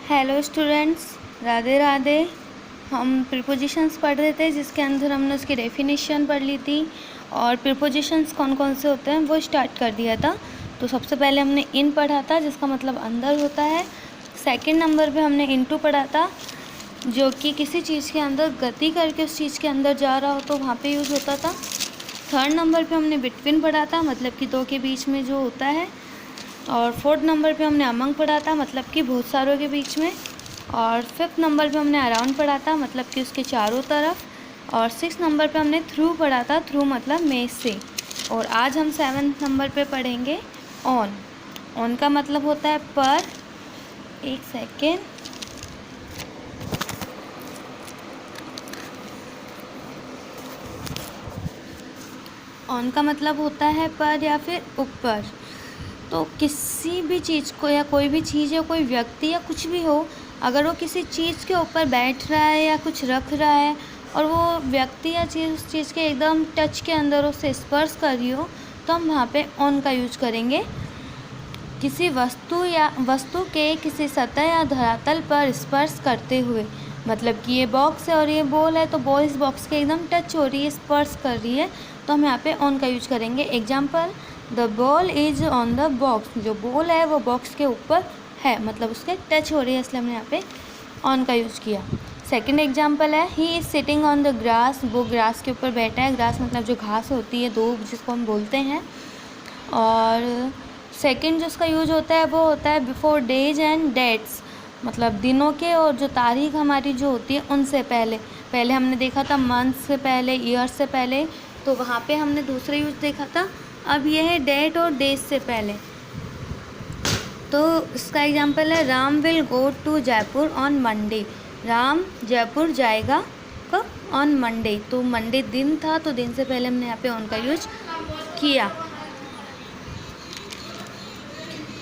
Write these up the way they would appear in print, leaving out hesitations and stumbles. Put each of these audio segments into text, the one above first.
Hello students, Radhe Radhe. हम prepositions पढ़ रहे थे जिसके अंदर हमने उसकी डेफिनेशन पढ़ ली थी और प्रीपोजिशंस कौन कौन से होते हैं वो स्टार्ट कर दिया था। तो सबसे पहले हमने इन पढ़ा था जिसका मतलब अंदर होता है। सेकंड नंबर पे हमने इनटू पढ़ा था जो कि किसी चीज़ के अंदर गति करके उस चीज़ के अंदर जा रहा हो तो वहाँ पे यूज़ होता था। थर्ड नंबर पे हमने बिटवीन पढ़ा था, मतलब कि दो के बीच में जो होता है। और फोर्थ नंबर पे हमने अमंग पढ़ा था, मतलब कि बहुत सारों के बीच में। और फिफ्थ नंबर पे हमने अराउंड पढ़ा था, मतलब कि उसके चारों तरफ। और सिक्स नंबर पे हमने थ्रू पढ़ा था, थ्रू मतलब में से। और आज हम सेवन्थ नंबर पे पढ़ेंगे ऑन। ऑन का मतलब होता है पर। एक सेकेंड, ऑन का मतलब होता है पर या फिर ऊपर। तो किसी भी चीज़ को या कोई भी चीज़ या कोई व्यक्ति या कुछ भी हो, अगर वो किसी चीज़ के ऊपर बैठ रहा है या कुछ रख रहा है और वो व्यक्ति या चीज़ उस चीज़ के एकदम टच के अंदर उससे स्पर्श कर रही हो तो हम वहाँ पे ऑन का यूज करेंगे। किसी वस्तु के किसी सतह या धरातल पर स्पर्श करते हुए, मतलब कि ये बॉक्स है और ये बॉल है तो बॉल इस बॉक्स के एकदम टच हो रही है, स्पर्श कर रही है, तो हम यहाँ पे ऑन का यूज करेंगे। Example, the ball is on the box. जो बॉल है वो बॉक्स के ऊपर है, मतलब उसके टच हो रही है, इसलिए हमने यहाँ पे ऑन का यूज़ किया। सेकंड एग्जाम्पल है, he is sitting on the grass. वो ग्रास के ऊपर बैठा है। ग्रास मतलब जो घास होती है, दूब जिसको हम बोलते हैं। और सेकंड जो उसका यूज होता है वो होता है बिफोर डेज एंड डेट्स, मतलब दिनों के और जो तारीख हमारी जो होती है उनसे पहले। पहले हमने देखा था मंथ से पहले, ईयर से पहले, तो वहाँ पे हमने दूसरा यूज देखा था। अब यह है डेट और डेज से पहले। तो इसका एग्जांपल है, Ram will go to Jaipur on Monday. Ram Jaipur जाएगा कब? On Monday. तो मंडे दिन था तो दिन से पहले हमने यहाँ पे ऑन का यूज किया।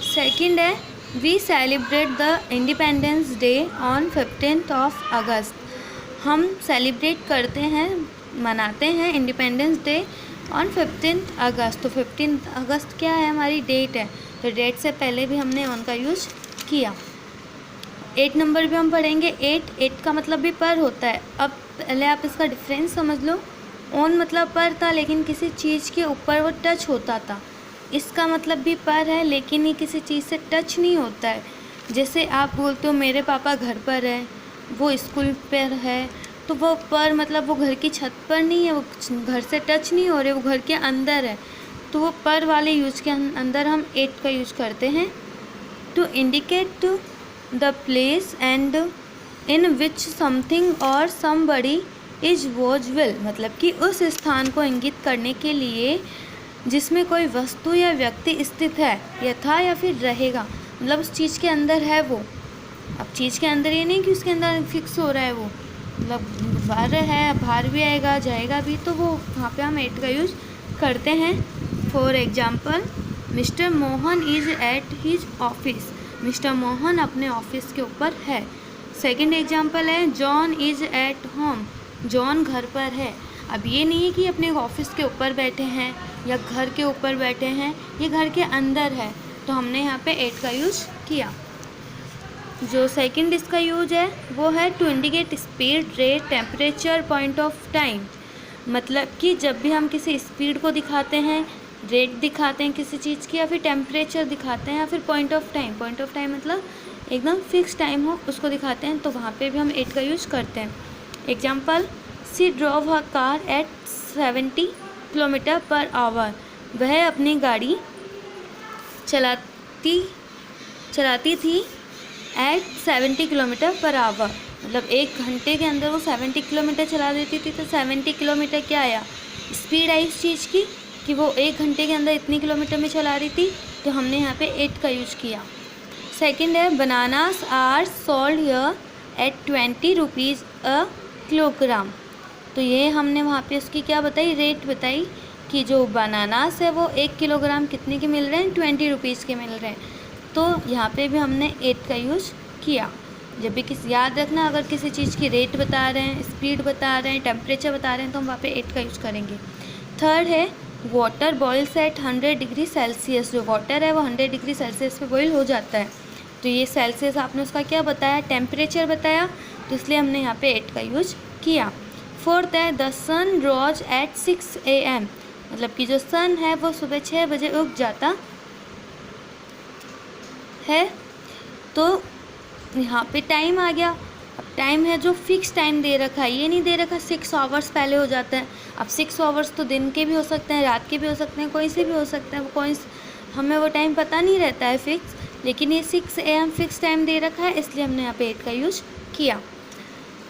सेकंड है, we celebrate the independence day on 15th of August. हम सेलिब्रेट करते हैं, मनाते हैं इंडिपेंडेंस डे ऑन 15th अगस्त। तो 15th अगस्त क्या है? हमारी डेट है, तो डेट से पहले भी हमने ऑन का यूज किया। 8 नंबर पे हम पढ़ेंगे एट का मतलब भी पर होता है। अब पहले आप इसका डिफरेंस समझ लो। ऑन मतलब पर था लेकिन किसी चीज़ के ऊपर वो टच होता था। इसका मतलब भी पर है लेकिन ये किसी चीज़ से टच नहीं होता है। जैसे आप बोलते हो मेरे पापा घर पर है, वो स्कूल पर है, तो वो पर मतलब वो घर की छत पर नहीं है, वो घर से टच नहीं हो रहे, वो घर के अंदर है। तो वो पर वाले यूज के अंदर हम एट का यूज करते हैं to indicate the place and in which something और समबडी इज वॉजबल, मतलब कि उस स्थान को इंगित करने के लिए जिसमें कोई वस्तु या व्यक्ति स्थित है या था या फिर रहेगा, मतलब उस चीज़ के अंदर है वो। अब चीज़ के अंदर ये नहीं कि उसके अंदर फिक्स हो रहा है वो, मतलब बाहर है, बाहर भी आएगा जाएगा भी, तो वो वहाँ पे हम एट का यूज़ करते हैं। For example, mister Mohan is at his office. Mister Mohan अपने ऑफिस के ऊपर है। सेकंड एग्जाम्पल है, John is at home. John घर पर है। अब ये नहीं है कि अपने ऑफिस के ऊपर बैठे हैं या घर के ऊपर बैठे हैं, ये घर के अंदर है, तो हमने यहाँ पे एट का यूज़ किया। जो सेकंड इसका यूज है वो है to indicate speed, rate, temperature, point of time. मतलब कि जब भी हम किसी स्पीड को दिखाते हैं, रेट दिखाते हैं किसी चीज़ की, या फिर टेम्परेचर दिखाते हैं, या फिर point of time. Point of time मतलब एकदम फिक्स टाइम हो उसको दिखाते हैं, तो वहाँ पे भी हम एट का यूज़ करते हैं। Example, she drove her car at 70 kilometre per hour. वह अपनी गाड़ी चलाती थी एट 70 किलोमीटर पर आवर, मतलब 1 घंटे के अंदर वो 70 किलोमीटर चला देती थी। तो 70 किलोमीटर क्या आया? स्पीड आई इस चीज़ की कि वो 1 घंटे के अंदर इतनी किलोमीटर में चला रही थी, तो हमने यहाँ पे 8 का यूज़ किया। सेकंड है, bananas are sold here at 20 rupees a kilogram. तो ये हमने वहाँ पे उसकी क्या बताई? रेट बताई कि जो बनानास है वो 1 किलोग्राम कितने के मिल रहे हैं? 20 रुपीज़ के मिल रहे हैं। तो यहाँ पे भी हमने एट का यूज़ किया। जब भी याद रखना, अगर किसी चीज़ की रेट बता रहे हैं, स्पीड बता रहे हैं, टेम्परेचर बता रहे हैं, तो हम वहाँ पे एट का यूज़ करेंगे। थर्ड है, water boils at 100 degree Celsius. जो वाटर है वो 100 डिग्री सेल्सियस पे बॉईल हो जाता है, तो ये सेल्सियस आपने उसका क्या बताया, टेम्परेचर बताया, तो इसलिए हमने यहाँ पे 8 का यूज किया। फोर्थ है the sun rose at 6 AM, मतलब कि जो सन है वो सुबह 6 बजे उग जाता है। तो यहाँ पे टाइम आ गया। अब टाइम है जो फिक्स टाइम दे रखा है, ये नहीं दे रखा 6 आवर्स पहले हो जाता है। अब 6 आवर्स तो दिन के भी हो सकते हैं, रात के भी हो सकते हैं, कोई से भी हो सकते हैं, वो कोई हमें वो टाइम पता नहीं रहता है फिक्स, लेकिन ये 6 AM फिक्स टाइम दे रखा है, इसलिए हमने यहाँ पे 8 का यूज किया।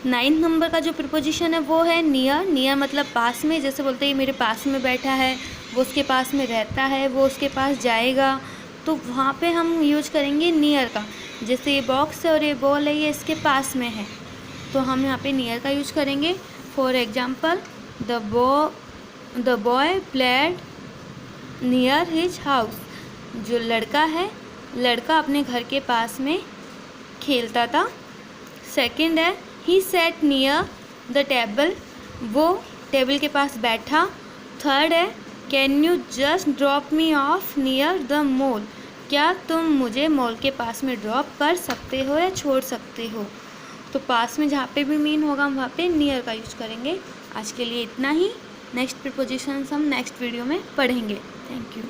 9 नंबर का जो प्रीपोजिशन है वो है नियर। नियर मतलब पास में, जैसे बोलते हैं मेरे पास में बैठा है, वो उसके पास में रहता है, वो उसके पास जाएगा, तो वहाँ पे हम यूज करेंगे नियर का। जैसे ये बॉक्स है और ये बॉल है, ये इसके पास में है, तो हम यहाँ पे नियर का यूज करेंगे। For example the boy played near his house, जो लड़का है, लड़का अपने घर के पास में खेलता था। सेकंड है ही सेट नियर द टेबल, वो टेबल के पास बैठा। थर्ड है can you just drop me of near the mall, क्या तुम मुझे मॉल के पास में ड्रॉप कर सकते हो या छोड़ सकते हो। तो पास में जहाँ पे भी मीन होगा हम वहाँ पे नियर का यूज करेंगे। आज के लिए इतना ही। नेक्स्ट प्रीपोजिशंस हम नेक्स्ट वीडियो में पढ़ेंगे। Thank you.